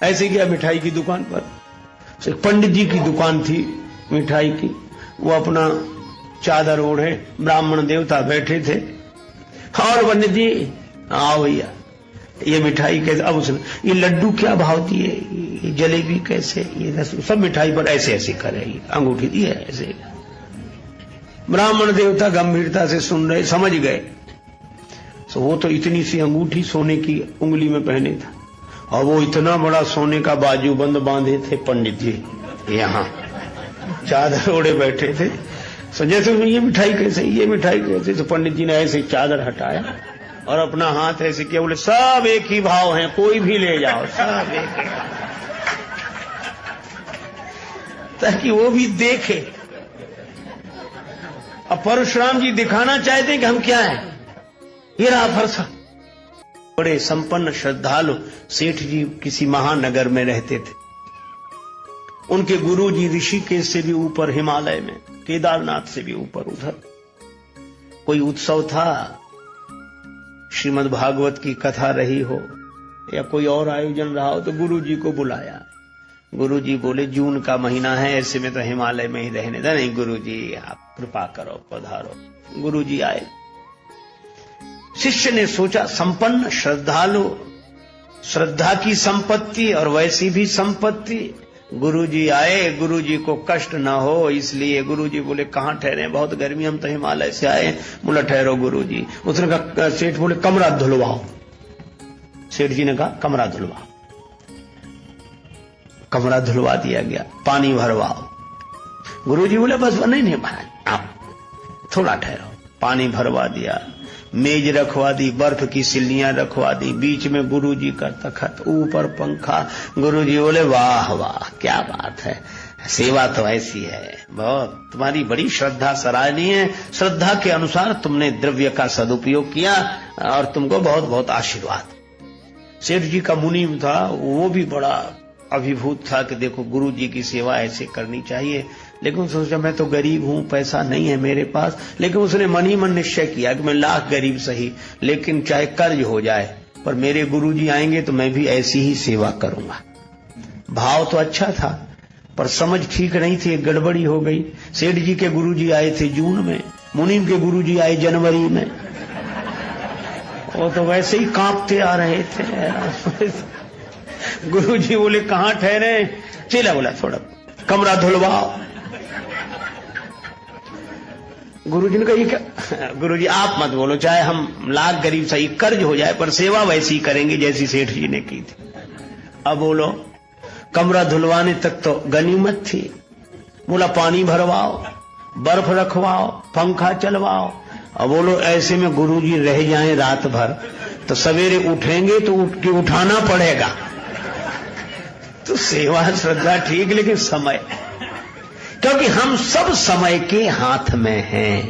ऐसे गया मिठाई की दुकान पर। पंडित जी की दुकान थी मिठाई की, वो अपना चादर ओढ़े, ब्राह्मण देवता बैठे थे। और पंडित जी आओ भैया, ये मिठाई कैसे, अब उसने ये लड्डू क्या भाव दिए, ये जलेबी कैसे, ये सब मिठाई पर ऐसे ऐसे करे, अंगूठी दी है ऐसे। ब्राह्मण देवता गंभीरता से सुन रहे, समझ गए। तो वो तो इतनी सी अंगूठी सोने की उंगली में पहने था, और वो इतना बड़ा सोने का बाजूबंद बांधे थे पंडित जी, यहाँ चादर ओढ़े बैठे थे। तो जैसे ये मिठाई कैसे, ये मिठाई कैसे, तो पंडित जी ने ऐसे चादर हटाया और अपना हाथ ऐसे किया, बोले सब एक ही भाव हैं, कोई भी ले जाओ, सब एक ही, ताकि वो भी देखे। अब परशुराम जी दिखाना चाहते कि हम क्या हैं, ये रहा फरसा। बड़े संपन्न श्रद्धालु सेठ जी किसी महानगर में रहते थे। उनके गुरु जी ऋषिकेश से भी ऊपर हिमालय में, केदारनाथ से भी ऊपर उधर कोई उत्सव था, श्रीमद् भागवत की कथा रही हो या कोई और आयोजन रहा हो, तो गुरु जी को बुलाया। गुरु जी बोले जून का महीना है, ऐसे में तो हिमालय में ही रहने दें। नहीं गुरु जी आप कृपा करो, पधारो। गुरु जी आए। शिष्य ने सोचा संपन्न श्रद्धालु, श्रद्धा की संपत्ति और वैसी भी संपत्ति। गुरुजी आए, गुरुजी को कष्ट ना हो इसलिए गुरुजी बोले कहां ठहरे, बहुत गर्मी, हम तो हिमालय से आए। बोला ठहरो गुरुजी। उसने कहा, सेठ बोले कमरा धुलवाओ। सेठ जी ने कहा कमरा धुलवाओ। कमरा धुलवा दिया गया। पानी भरवाओ। गुरुजी बोले बस नहीं महाराज आप थोड़ा ठहरो। पानी भरवा दिया, मेज रखवा दी, बर्फ की सिल्लियां रखवा दी, बीच में गुरुजी का तखत, ऊपर पंखा। गुरुजी बोले वाह वाह क्या बात है, सेवा तो ऐसी है, बहुत तुम्हारी बड़ी श्रद्धा सराहनीय है। श्रद्धा के अनुसार तुमने द्रव्य का सदुपयोग किया और तुमको बहुत बहुत आशीर्वाद। सेठ जी का मुनीम था, वो भी बड़ा अभिभूत था कि देखो गुरु जी की सेवा ऐसे करनी चाहिए। लेकिन सोचा मैं तो गरीब हूं, पैसा नहीं है मेरे पास। लेकिन उसने मन ही मन निश्चय किया कि मैं लाख गरीब सही, लेकिन चाहे कर्ज हो जाए, पर मेरे गुरु जी आएंगे तो मैं भी ऐसी ही सेवा करूंगा। भाव तो अच्छा था, पर समझ ठीक नहीं थी, गड़बड़ी हो गई। सेठ जी के गुरु जी आए थे जून में, मुनीम के गुरु जी आए जनवरी में। वो तो वैसे ही कांपते आ रहे थे। गुरु जी बोले कहां ठहरे? चेला बोला थोड़ा कमरा धुलवाओ। गुरु जी ने कहा ये क्या? गुरु जी आप मत बोलो, चाहे हम लाख गरीब सही, कर्ज हो जाए, पर सेवा वैसी करेंगे जैसी सेठ जी ने की थी। अब बोलो कमरा धुलवाने तक तो गनीमत थी। बोला पानी भरवाओ, बर्फ रखवाओ, पंखा चलवाओ। अब बोलो ऐसे में गुरु जी रह जाएं रात भर, तो सवेरे उठेंगे तो उठ के उठाना पड़ेगा। तो सेवा श्रद्धा ठीक, लेकिन समय, क्योंकि हम सब समय के हाथ में हैं।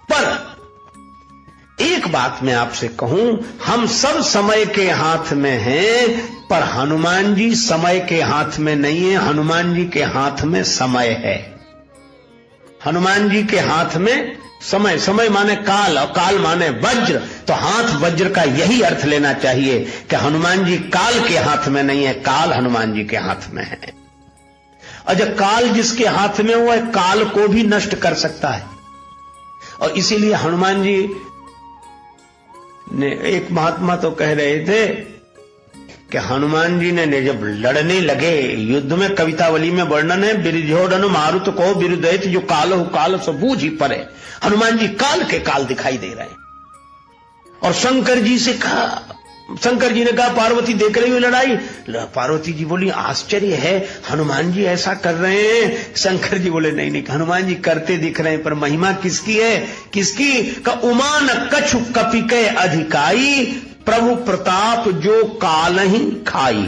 पर एक बात मैं आपसे कहूं, हम सब समय के हाथ में हैं, पर हनुमान जी समय के हाथ में नहीं है, हनुमान जी के हाथ में समय है। हनुमान जी के हाथ में समय, समय माने काल और काल माने वज्र, तो हाथ वज्र का यही अर्थ लेना चाहिए कि हनुमान जी काल के हाथ में नहीं है, काल हनुमान जी के हाथ में है। और जब काल जिसके हाथ में हुआ है, काल को भी नष्ट कर सकता है। और इसीलिए हनुमान जी ने, एक महात्मा तो कह रहे थे कि हनुमान जी ने जब लड़ने लगे युद्ध में, कवितावली में वर्णन है, बिरझोड़न मारुत को बिरुदैत जो काल हो काल सो बूझ ही परे। हनुमान जी काल के काल दिखाई दे रहे हैं। और शंकर जी से कहा, शंकर जी ने कहा पार्वती देख रही हो लड़ाई? पार्वती जी बोली आश्चर्य है, हनुमान जी ऐसा कर रहे हैं। शंकर जी बोले नहीं नहीं, हनुमान जी करते दिख रहे हैं, पर महिमा किसकी है? किसकी? का उमान कछु कपि के अधिकाई, प्रभु प्रताप जो काल ही खाई।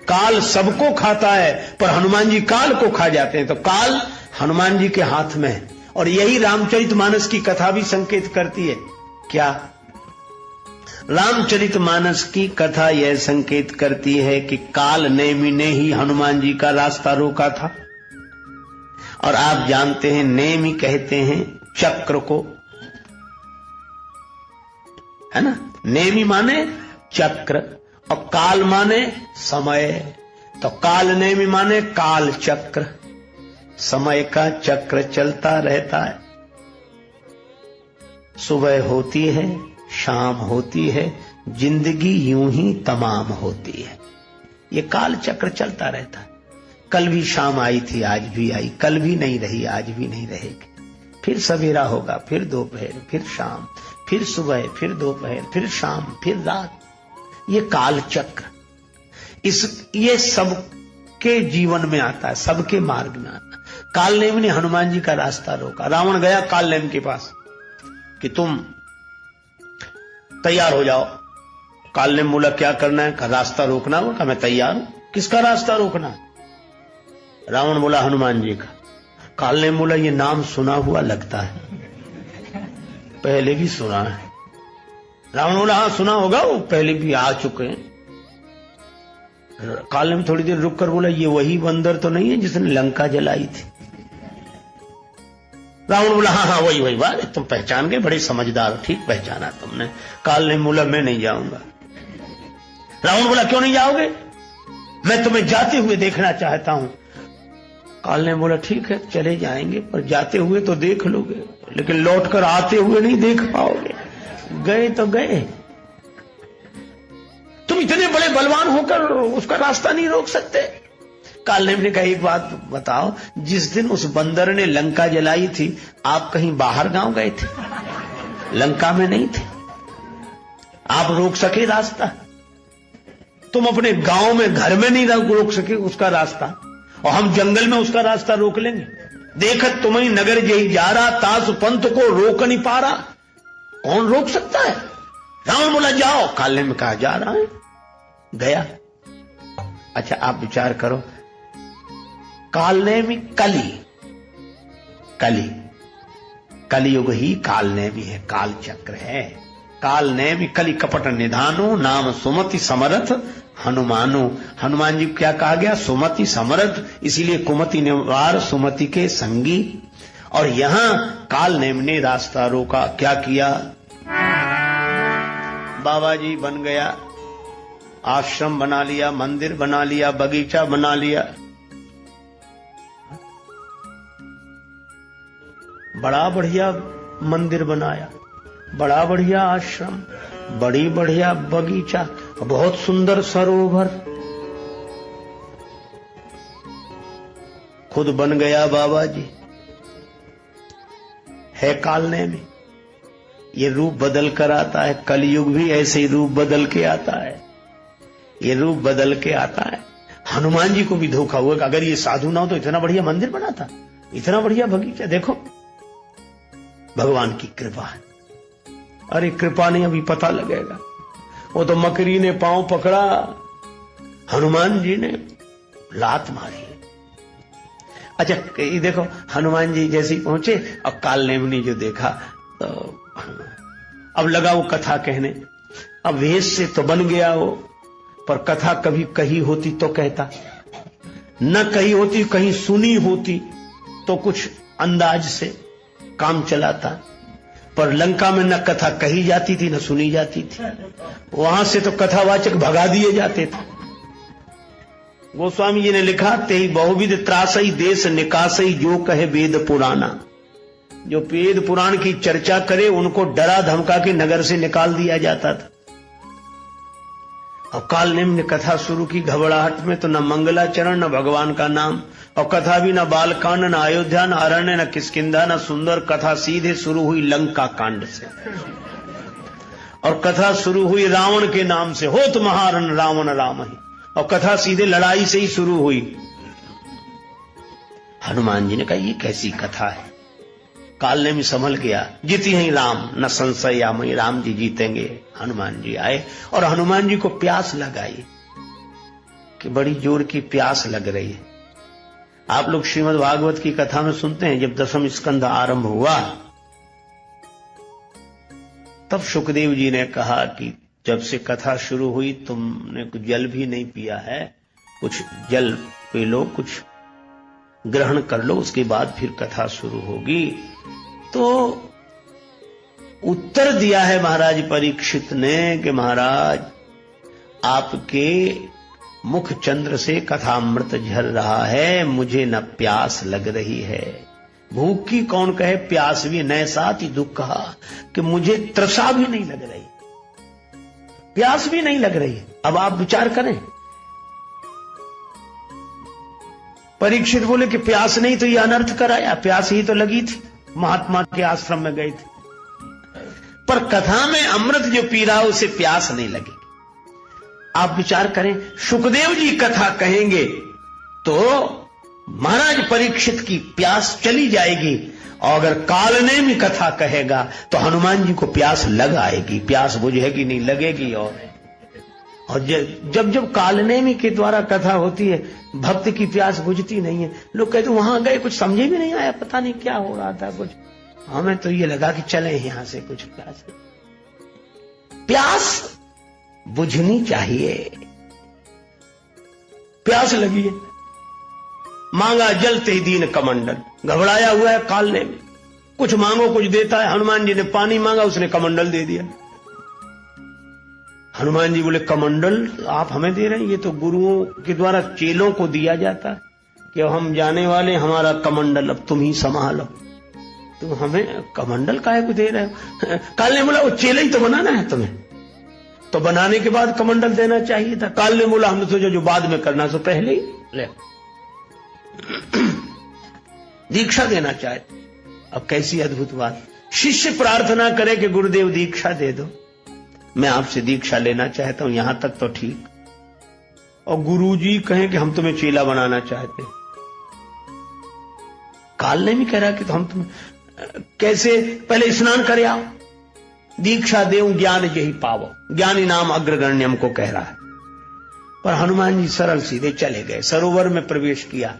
काल सबको खाता है, पर हनुमान जी काल को खा जाते हैं। तो काल हनुमान जी के हाथ में है। और यही रामचरितमानस की कथा भी संकेत करती है। क्या? रामचरितमानस की कथा यह संकेत करती है कि काल नेमि ने ही हनुमान जी का रास्ता रोका था। और आप जानते हैं नेमि कहते हैं चक्र को, है ना? नेमि माने चक्र, और काल माने समय, तो काल नेमि माने काल चक्र, समय का चक्र चलता रहता है। सुबह होती है, शाम होती है, जिंदगी यूं ही तमाम होती है। ये काल चक्र चलता रहता है। कल भी शाम आई थी, आज भी आई, कल भी नहीं रही, आज भी नहीं रहेगी। फिर सवेरा होगा, फिर दोपहर, फिर शाम, फिर सुबह, फिर दोपहर, फिर शाम, फिर रात। ये काल चक्र ये सबके जीवन में आता है, सबके मार्ग में आता है। कालनेम ने हनुमान जी का रास्ता रोका। रावण गया कालनेम के पास कि तुम तैयार हो जाओ। कालनेम बोला क्या करना है? का रास्ता रोकना होगा। मैं तैयार हूं। किसका रास्ता रोकना? रावण बोला हनुमान जी का। कालनेम बोला ये नाम सुना हुआ लगता है, पहले भी सुना है। रावण बोला हाँ सुना होगा, वो पहले भी आ चुके हैं। कालनेम थोड़ी देर रुक कर बोला ये वही बंदर तो नहीं है जिसने लंका जलाई थी? रावण बोला हाँ हाँ वही वही। वाह तुम पहचान गए, बड़े समझदार, ठीक पहचाना तुमने। कालनेम बोला मैं नहीं जाऊंगा। रावण बोला क्यों नहीं जाओगे? मैं तुम्हें जाते हुए देखना चाहता हूं। कालनेम बोला ठीक है चले जाएंगे, पर जाते हुए तो देख लोगे, लेकिन लौटकर आते हुए नहीं देख पाओगे। गए तो गए। तुम इतने बड़े बलवान होकर उसका रास्ता नहीं रोक सकते? कालनेम ने कहा एक बात बताओ, जिस दिन उस बंदर ने लंका जलाई थी आप कहीं बाहर गांव गए थे? लंका में नहीं थे। आप रोक सके रास्ता? तुम अपने गांव में घर में नहीं रोक सके उसका रास्ता, और हम जंगल में उसका रास्ता रोक लेंगे? देखत तुम्हें नगर जही जा रहा, तास पंथ को रोक नहीं पा रहा, कौन रोक सकता है? रावण बोला जाओ। कालनेम कहा जा रहा है। गया। अच्छा आप विचार करो, कालनेमी कली, कली कलियुग ही कालनेमी है, काल चक्र है। कालनेमी कली कपट निधानो, नाम सुमति समरथ हनुमानो। हनुमान जी क्या कहा गया? सुमति समरथ, इसीलिए कुमति निवार सुमति के संगी। और यहां कालनेम ने रास्ता रोका। क्या किया? बाबा जी बन गया, आश्रम बना लिया, मंदिर बना लिया, बगीचा बना लिया, बड़ा बढ़िया मंदिर बनाया, बड़ा बढ़िया आश्रम, बड़ी बढ़िया बगीचा, बहुत सुंदर सरोवर। खुद बन गया बाबा जी। है कालनेम में ये रूप बदल कर आता है। कलयुग भी ऐसे ही रूप बदल के आता है, ये रूप बदल के आता है। हनुमान जी को भी धोखा हुआ कि अगर ये साधु ना हो तो इतना बढ़िया मंदिर बनाता, इतना बढ़िया बगीचा। देखो भगवान की कृपा है। अरे कृपा नहीं, अभी पता लगेगा। वो तो मकरी ने पांव पकड़ा, हनुमान जी ने लात मारी। अच्छा ये देखो हनुमान जी जैसे ही पहुंचे और कालनेम ने जो देखा तो अब लगा वो कथा कहने। अब वेश से तो बन गया वो, पर कथा कभी कही होती तो कहता, न कही होती, कहीं सुनी होती तो कुछ अंदाज से काम चलाता। पर लंका में न कथा कही जाती थी न सुनी जाती थी, वहां से तो कथावाचक भगा दिए जाते थे। गोस्वामी जी ने लिखा, तेई बहुविध त्रासई देश निकासई, जो कहे वेद पुराना। जो वेद पुराण की चर्चा करे उनको डरा धमका के नगर से निकाल दिया जाता था। और कालनेम ने कथा शुरू की घबराहट में, तो न मंगलाचरण न भगवान का नाम, और कथा भी न बालकांड न अयोध्या न अरण्य न किष्किंधा न सुंदर। कथा सीधे शुरू हुई लंका कांड से, और कथा शुरू हुई रावण के नाम से, होत महारण रावण राम ही, और कथा सीधे लड़ाई से ही शुरू हुई। हनुमान जी ने कहा ये कैसी कथा है? कालनेमी संभल गया, जीती ही राम न संशय या मई, राम जी जीतेंगे। हनुमान जी आए और हनुमान जी को प्यास लगाई कि बड़ी जोर की प्यास लग रही है। आप लोग श्रीमद् भागवत की कथा में सुनते हैं, जब दसम स्कंद आरंभ हुआ तब सुखदेव जी ने कहा कि जब से कथा शुरू हुई तुमने कुछ जल भी नहीं पिया है, कुछ जल पी लो, कुछ ग्रहण कर लो, उसके बाद फिर कथा शुरू होगी। तो उत्तर दिया है महाराज परीक्षित ने कि महाराज आपके मुख चंद्र से कथामृत झर रहा है, मुझे न प्यास लग रही है। भूख की कौन कहे, प्यास भी नए साथ ही दुख कहा कि मुझे तृषा भी नहीं लग रही, प्यास भी नहीं लग रही। अब आप विचार करें, परीक्षित बोले कि प्यास नहीं तो ये अनर्थ कराया, प्यास ही तो लगी थी, महात्मा के आश्रम में गए थे। पर कथा में अमृत जो पी रहा उसे प्यास नहीं लगी। आप विचार करें, सुखदेव जी कथा कहेंगे तो महाराज परीक्षित की प्यास चली जाएगी, और अगर कालनेमी कथा कहेगा तो हनुमान जी को प्यास लग आएगी, प्यास बुझेगी नहीं, लगेगी। और जब जब कालनेमी के द्वारा कथा होती है, भक्त की प्यास बुझती नहीं है। लोग कहते वहां गए कुछ समझे भी नहीं आया, पता नहीं क्या हो रहा था, कुछ हमें तो ये लगा कि चले यहां से, कुछ प्यास बुझनी चाहिए। प्यास लगी है, मांगा जलते ही दीन कमंडल, घबराया हुआ है कालनेमी, कुछ मांगो कुछ देता है। हनुमान जी ने पानी मांगा, उसने कमंडल दे दिया। हनुमान जी बोले कमंडल आप हमें दे रहे हैं, ये तो गुरुओं के द्वारा चेलों को दिया जाता है कि हम जाने वाले, हमारा कमंडल अब तुम ही संभालो, तुम हमें कमंडल काहे को दे रहे हो। काल ने बोला वो चेला ही तो बनाना है तुम्हें, तो बनाने के बाद कमंडल देना चाहिए था। काल ने बोला हमने सोचा जो बाद में करना सो पहले ही ले दीक्षा देना चाहे। अब कैसी अद्भुत बात, शिष्य प्रार्थना करे कि गुरुदेव दीक्षा दे दो, मैं आपसे दीक्षा लेना चाहता हूं, यहां तक तो ठीक। और गुरुजी कहें कि हम तुम्हें चेला बनाना चाहते हैं। काल ने भी कह रहा कि तो हम तुम्हें कैसे, पहले स्नान करे आओ, दीक्षा देऊं ज्ञान यही पावो, ज्ञानी नाम अग्रगण्यम को कह रहा है। पर हनुमान जी सरल सीधे चले गए, सरोवर में प्रवेश किया,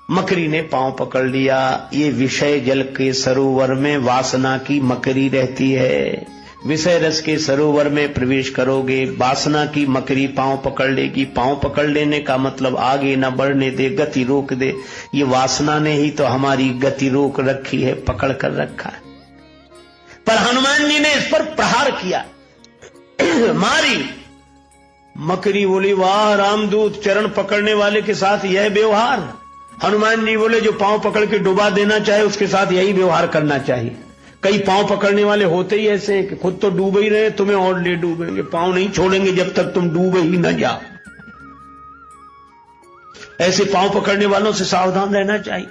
मकरी ने पांव पकड़ लिया। ये विषय जल के सरोवर में वासना की मकरी रहती है, विषय रस के सरोवर में प्रवेश करोगे, वासना की मकरी पांव पकड़ लेगी। पांव पकड़ लेने का मतलब आगे न बढ़ने दे, गति रोक दे। ये वासना ने ही तो हमारी गति रोक रखी है, पकड़ कर रखा है। पर हनुमान जी ने इस पर प्रहार किया, मारी। मकरी बोली वाह रामदूत, चरण पकड़ने वाले के साथ यह व्यवहार। हनुमान जी बोले जो पांव पकड़ के डुबा देना चाहे उसके साथ यही व्यवहार करना चाहिए। कई पांव पकड़ने वाले होते ही ऐसे कि खुद तो डूब ही रहे, तुम्हें और ले डूबेंगे, पांव नहीं छोड़ेंगे जब तक तुम डूबे ही न जाओ। ऐसे पांव पकड़ने वालों से सावधान रहना चाहिए।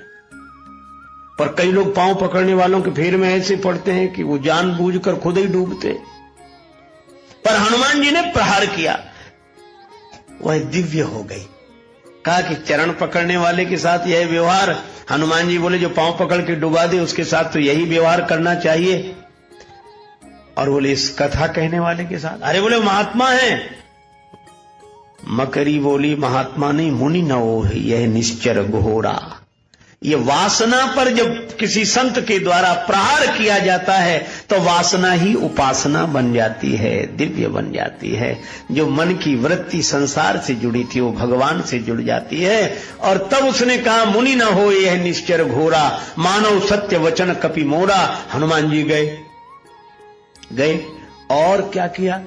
पर कई लोग पांव पकड़ने वालों के फेर में ऐसे पड़ते हैं कि वो जानबूझकर खुद ही डूबते। पर हनुमान जी ने प्रहार किया, वह दिव्य हो गई। कहा कि चरण पकड़ने वाले के साथ यह व्यवहार, हनुमान जी बोले जो पांव पकड़ के डुबा दे उसके साथ तो यही व्यवहार करना चाहिए। और बोले इस कथा कहने वाले के साथ, अरे बोले महात्मा है। मकरी बोली महात्मा नहीं, मुनि न हो यह निश्चर घोरा। ये वासना पर जब किसी संत के द्वारा प्रहार किया जाता है तो वासना ही उपासना बन जाती है, दिव्य बन जाती है। जो मन की वृत्ति संसार से जुड़ी थी वो भगवान से जुड़ जाती है। और तब उसने कहा मुनि न हो यह निश्चर घोरा, मानव सत्य वचन कपि मोरा। हनुमान जी गए और क्या किया,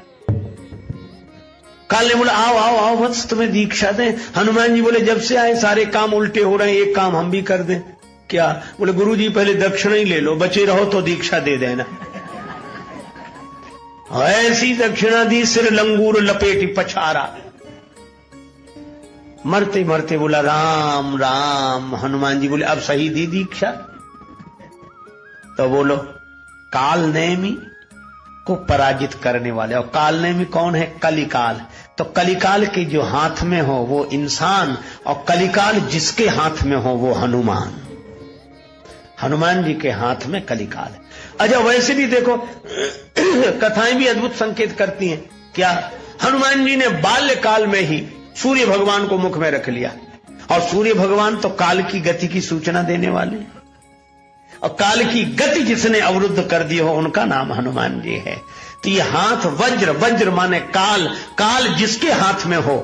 काल ने बोला आओ आओ आओ वत्स तुम्हें दीक्षा दें। हनुमान जी बोले जब से आए सारे काम उल्टे हो रहे हैं, एक काम हम भी कर दें। क्या? बोले गुरुजी पहले दक्षिणा ही ले लो, बचे रहो तो दीक्षा दे देना। ऐसी दक्षिणा दी, सिर लंगूर लपेटी पछारा। मरते मरते बोला राम राम। हनुमान जी बोले अब सही दी दीक्षा। तो बोलो काल नेमी को पराजित करने वाले, और कालनेमी कौन है? कलिकाल। तो कलिकाल के जो हाथ में हो वो इंसान, और कलिकाल जिसके हाथ में हो वो हनुमान। हनुमान जी के हाथ में कलिकाल है। अच्छा वैसे भी देखो कथाएं भी अद्भुत संकेत करती हैं। क्या? हनुमान जी ने बाल्यकाल में ही सूर्य भगवान को मुख में रख लिया, और सूर्य भगवान तो काल की गति की सूचना देने वाले, और काल की गति जिसने अवरुद्ध कर दी हो उनका नाम हनुमान जी है। तो ये हाथ वज्र, वज्र माने काल, काल जिसके हाथ में हो।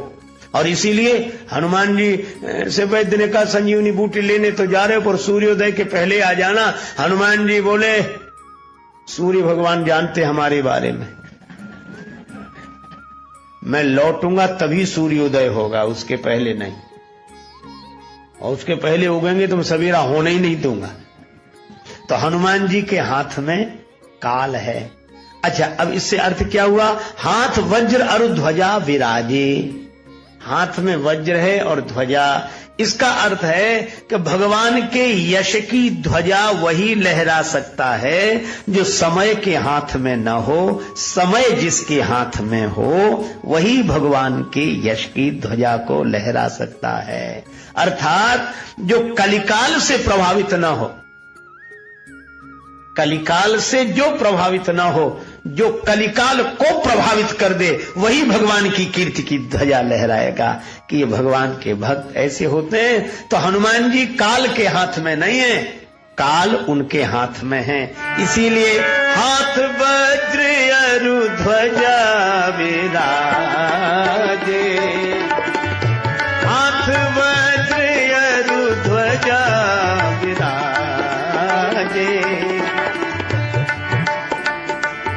और इसीलिए हनुमान जी से वैद्य ने कहा संजीवनी बूटी लेने तो जा रहे हो पर सूर्योदय के पहले आ जाना। हनुमान जी बोले सूर्य भगवान जानते हमारे बारे में, मैं लौटूंगा तभी सूर्योदय होगा, उसके पहले नहीं। और उसके पहले उगेंगे तो मैं सवेरा होने ही नहीं दूंगा। तो हनुमान जी के हाथ में काल है। अच्छा, अब इससे अर्थ क्या हुआ? हाथ वज्र और ध्वजा विराजे। हाथ में वज्र है और ध्वजा, इसका अर्थ है कि भगवान के यश की ध्वजा वही लहरा सकता है जो समय के हाथ में न हो। समय जिसके हाथ में हो वही भगवान के यश की ध्वजा को लहरा सकता है। अर्थात जो कलिकाल से प्रभावित न हो, कलिकाल से जो प्रभावित न हो, जो कलिकाल को प्रभावित कर दे, वही भगवान की कीर्ति की ध्वजा लहराएगा कि ये भगवान के भक्त ऐसे होते हैं। तो हनुमान जी काल के हाथ में नहीं है, काल उनके हाथ में है। इसीलिए हाथ वज्र अरु ध्वजा विराजे, हाथ वज्र अरु ध्वजा विराजे,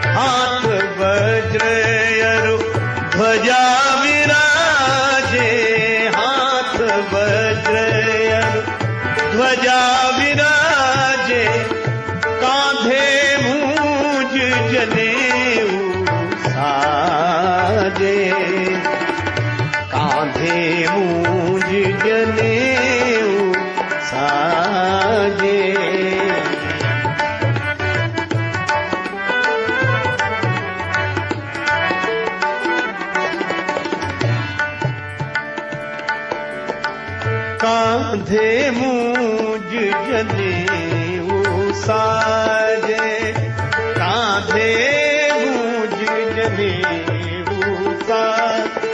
हाथ वज्र अरु ध्वजा विराजे, हाथ वज्र अरु ध्वजा विराजे, कांधे मूंज जनेऊ साजे, कांधे मूंज जनेऊ साजे। कांधे मूंज जनेऊ साजे, कांधे मूंज जनेऊ साजे।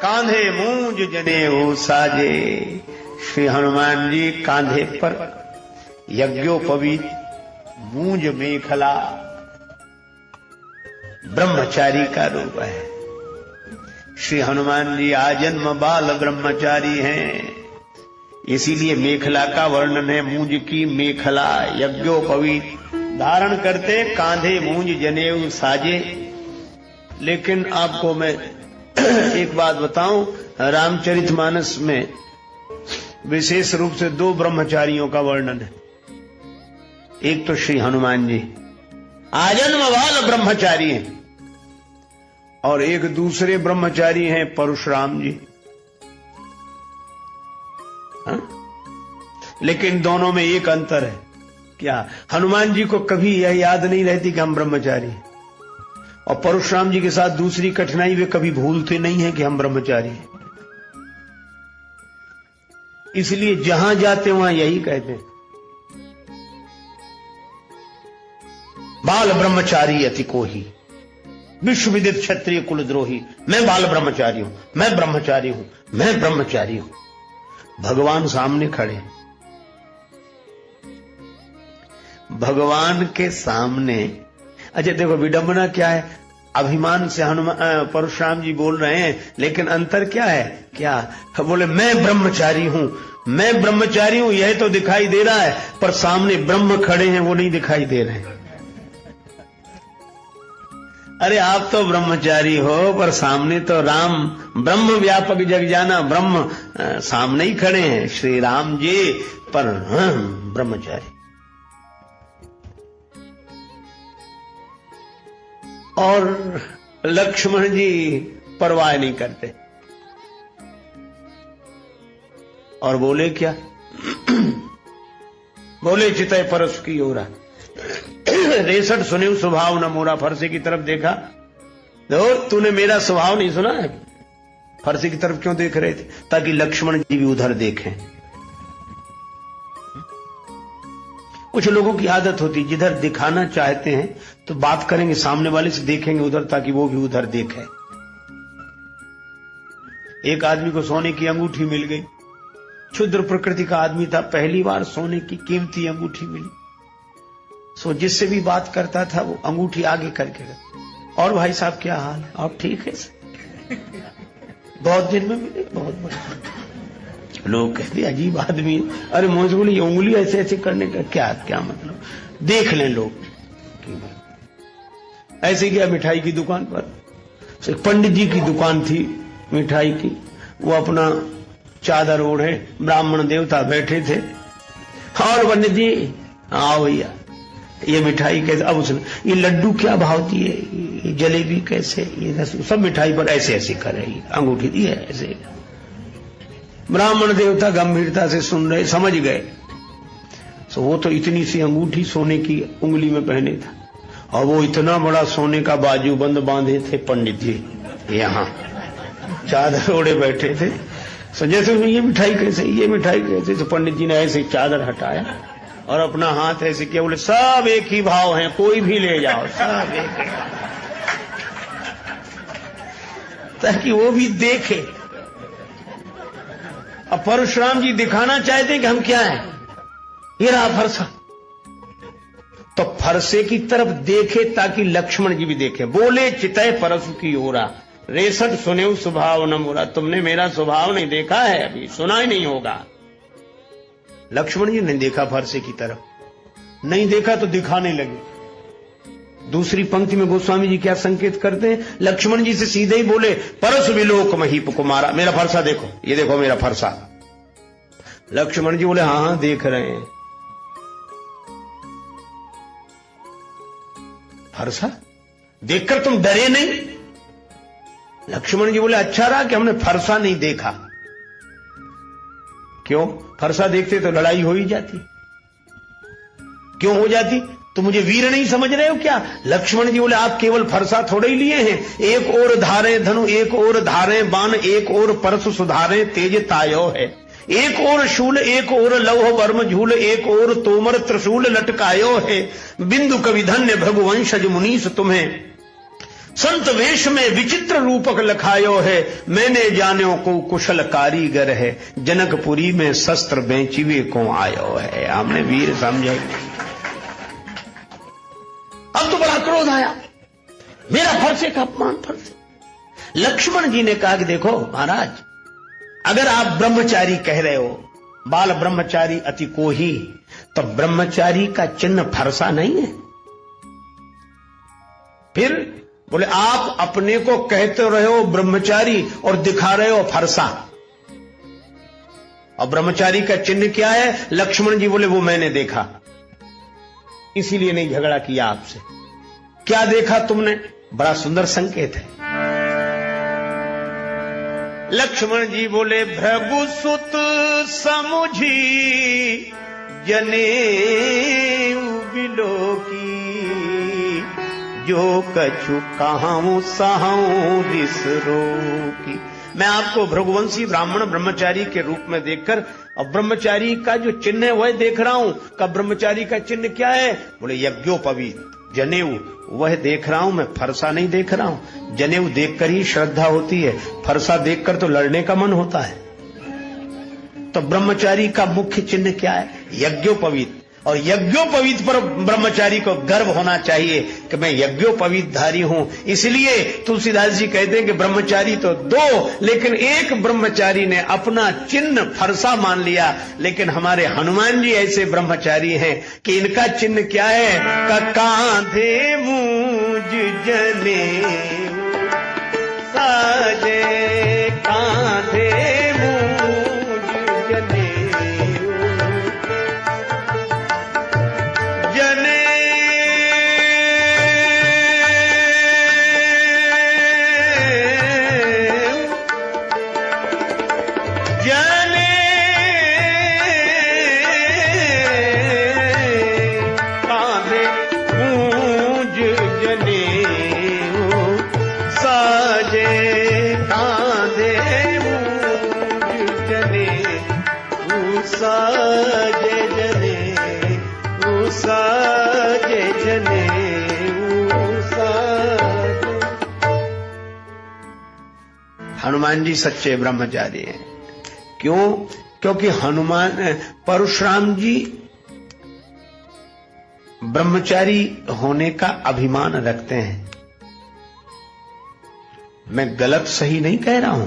कांधे मूंज जनेऊ साजे। श्री हनुमान जी कांधे पर यज्ञोपवीत मूंज मेखला ब्रह्मचारी का रूप है। श्री हनुमान जी आजन्म बाल ब्रह्मचारी हैं, इसीलिए मेखला का वर्णन है। मूंज की मेखला यज्ञोपवीत धारण करते, कांधे मूंज जनेऊ साजे। लेकिन आपको मैं एक बात बताऊं, रामचरितमानस में विशेष रूप से दो ब्रह्मचारियों का वर्णन है। एक तो श्री हनुमान जी आजन्म बाल ब्रह्मचारी हैं, और एक दूसरे ब्रह्मचारी हैं परशुराम जी। हाँ? लेकिन दोनों में एक अंतर है। क्या? हनुमान जी को कभी यह याद नहीं रहती कि हम ब्रह्मचारी हैं, और परशुराम जी के साथ दूसरी कठिनाई, वे कभी भूलते नहीं है कि हम ब्रह्मचारी हैं। इसलिए जहां जाते वहां यही कहते हैं, बाल ब्रह्मचारी अति कोही, विश्व विदित क्षत्रिय कुलद्रोही। मैं बाल ब्रह्मचारी हूं, मैं ब्रह्मचारी हूं, मैं ब्रह्मचारी हूं। भगवान सामने खड़े हैं, भगवान के सामने। अच्छा देखो विडंबना क्या है, अभिमान से हनुमान परशुराम जी बोल रहे हैं, लेकिन अंतर क्या है? क्या बोले? मैं ब्रह्मचारी हूं, मैं ब्रह्मचारी हूं, यह तो दिखाई दे रहा है, पर सामने ब्रह्म खड़े हैं वो नहीं दिखाई दे रहे हैं। अरे आप तो ब्रह्मचारी हो, पर सामने तो राम ब्रह्म व्यापक जग जाना, ब्रह्म सामने ही खड़े हैं श्री राम जी, पर ब्रह्मचारी। और लक्ष्मण जी परवाह नहीं करते, और बोले क्या? बोले चितय परस की ओरा, रेसठ सुने स्वभाव न मोरा। फरसे की तरफ देखा, देखो तूने मेरा स्वभाव नहीं सुना है। फरसे की तरफ क्यों देख रहे थे? ताकि लक्ष्मण जी भी उधर देखें। कुछ लोगों की आदत होती, जिधर दिखाना चाहते हैं तो बात करेंगे सामने वाले से, देखेंगे उधर ताकि वो भी उधर देखे। एक आदमी को सोने की अंगूठी मिल गई, क्षुद्र प्रकृति का आदमी था, पहली बार सोने की कीमती अंगूठी मिली। सो जिससे भी बात करता था वो अंगूठी आगे करके रखता। और भाई साहब क्या हाल है, आप ठीक है? बहुत दिन में मिले, बहुत बड़े। लोग कहते अजीब आदमी है। अरे मुझे बोली उंगली ऐसे ऐसे करने का क्या मतलब, देख लें लोग। ऐसे गया मिठाई की दुकान पर, पंडित जी की दुकान थी मिठाई की, वो अपना चादर ओढ़े, ब्राह्मण देवता बैठे थे। और पंडित जी आओ भैया, ये मिठाई कैसे, अब उसने ये लड्डू क्या भावती है, ये जलेबी कैसे, ये सब मिठाई पर ऐसे ऐसे कर रही, अंगूठी दी है ऐसे। ब्राह्मण देवता गंभीरता से सुन रहे, समझ गए। तो वो तो इतनी सी अंगूठी सोने की उंगली में पहने था, और वो इतना बड़ा सोने का बाजूबंद बांधे थे पंडित जी, यहाँ चादर ओढ़े बैठे थे। तो जैसे ये मिठाई कैसे, ये मिठाई कैसे, तो पंडित जी ने ऐसे चादर हटाया और अपना हाथ ऐसे किया, बोले सब एक ही भाव हैं, कोई भी ले जाओ, सब एक ही, ताकि वो भी देखे। अब परशुराम जी दिखाना चाहते हैं कि हम क्या हैं, ये रहा फरसा, तो फरसे की तरफ देखे ताकि लक्ष्मण जी भी देखे। बोले चितय परसु की ओरा, रेसट सुने स्वभाव न मोरा। तुमने मेरा स्वभाव नहीं देखा है, अभी सुना ही नहीं होगा। लक्ष्मण जी ने देखा फरसे की तरफ, नहीं देखा तो दिखाने लगे। दूसरी पंक्ति में गोस्वामी जी क्या संकेत करते हैं, लक्ष्मण जी से सीधे ही बोले परसु विलोक महीप कुमारा, मेरा फरसा देखो, ये देखो मेरा फरसा। लक्ष्मण जी बोले हाँ हाँ देख रहे हैं। फरसा देखकर तुम डरे नहीं? लक्ष्मण जी बोले अच्छा रहा कि हमने फरसा नहीं देखा। क्यों? फरसा देखते तो लड़ाई हो ही जाती। क्यों हो जाती? तो मुझे वीर नहीं समझ रहे हो क्या? लक्ष्मण जी बोले आप केवल फरसा थोड़े ही लिए हैं, एक और धारे धनु, एक और धारे बाण, एक और परसु सुधारे तेज तायो है, एक और शूल, एक और लौह वर्म झूल, एक और तोमर त्रिशूल लटकायो है। बिंदु कवि धन्य भृगुवंशज मुनीस तुम्हें संत वेश में विचित्र रूपक लखायो है। मैंने जानो को कुशल कारीगर है, जनकपुरी में शस्त्र बेचिवे को आयो है। हमने वीर समझे। अब तो बड़ा क्रोध आया, मेरा फरसे का अपमान, फरसे। लक्ष्मण जी ने कहा कि देखो महाराज, अगर आप ब्रह्मचारी कह रहे हो, बाल ब्रह्मचारी अति को ही, तो ब्रह्मचारी का चिन्ह फरसा नहीं है। फिर बोले आप अपने को कहते रहे हो ब्रह्मचारी और दिखा रहे हो फरसा, और ब्रह्मचारी का चिन्ह क्या है? लक्ष्मण जी बोले वो मैंने देखा, इसीलिए नहीं झगड़ा किया आपसे। क्या देखा तुमने? बड़ा सुंदर संकेत है। लक्ष्मण जी बोले भृगुसुत समुझी जनेऊ बिलोकी, जो कछु कहाऊं सहाऊं रिस रोकी। मैं आपको भृगुवंशी ब्राह्मण ब्रह्मचारी के रूप में देखकर, और ब्रह्मचारी का जो चिन्ह है वह देख रहा हूं। का ब्रह्मचारी का चिन्ह क्या है? बोले यज्ञोपवीत जनेऊ, वह देख रहा हूं मैं, फरसा नहीं देख रहा हूं। जनेऊ देखकर ही श्रद्धा होती है, फरसा देखकर तो लड़ने का मन होता है। तो ब्रह्मचारी का मुख्य चिन्ह क्या है? यज्ञोपवीत। और यज्ञोपवीत पर ब्रह्मचारी को गर्व होना चाहिए कि मैं यज्ञोपवीत धारी हूं। इसलिए तुलसीदास जी कहते हैं कि ब्रह्मचारी तो दो, लेकिन एक ब्रह्मचारी ने अपना चिन्ह फरसा मान लिया। लेकिन हमारे हनुमान जी ऐसे ब्रह्मचारी हैं कि इनका चिन्ह क्या है? कांधे मूंज जने साजे, कांधे हनुमान जी सच्चे ब्रह्मचारी हैं। क्यों? क्योंकि परशुराम जी ब्रह्मचारी होने का अभिमान रखते हैं। मैं गलत सही नहीं कह रहा हूं,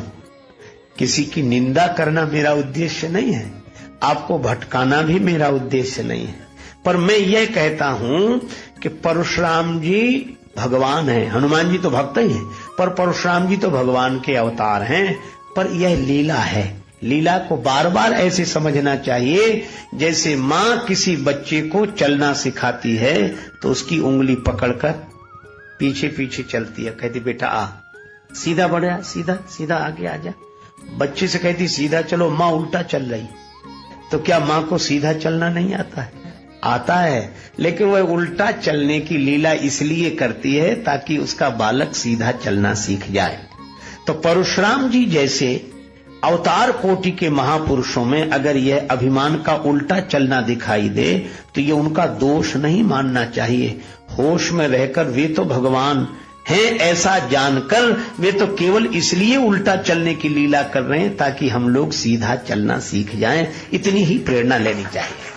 किसी की निंदा करना मेरा उद्देश्य नहीं है, आपको भटकाना भी मेरा उद्देश्य नहीं है, पर मैं यह कहता हूं कि परशुराम जी भगवान हैं। हनुमान जी तो भक्त ही हैं, पर परशुराम जी तो भगवान के अवतार हैं। पर यह लीला है, लीला को बार बार ऐसे समझना चाहिए जैसे मां किसी बच्चे को चलना सिखाती है तो उसकी उंगली पकड़कर पीछे पीछे चलती है, कहती बेटा आ, सीधा बढ़ा, सीधा सीधा आगे आ जा। बच्चे से कहती सीधा चलो, मां उल्टा चल रही, तो क्या मां को सीधा चलना नहीं आता है? आता है, लेकिन वह उल्टा चलने की लीला इसलिए करती है ताकि उसका बालक सीधा चलना सीख जाए। तो परशुराम जी जैसे अवतार कोटि के महापुरुषों में अगर यह अभिमान का उल्टा चलना दिखाई दे तो ये उनका दोष नहीं मानना चाहिए। होश में रहकर वे तो भगवान हैं ऐसा जानकर वे तो केवल इसलिए उल्टा चलने की लीला कर रहे हैं ताकि हम लोग सीधा चलना सीख जाएं। इतनी ही प्रेरणा लेनी चाहिए।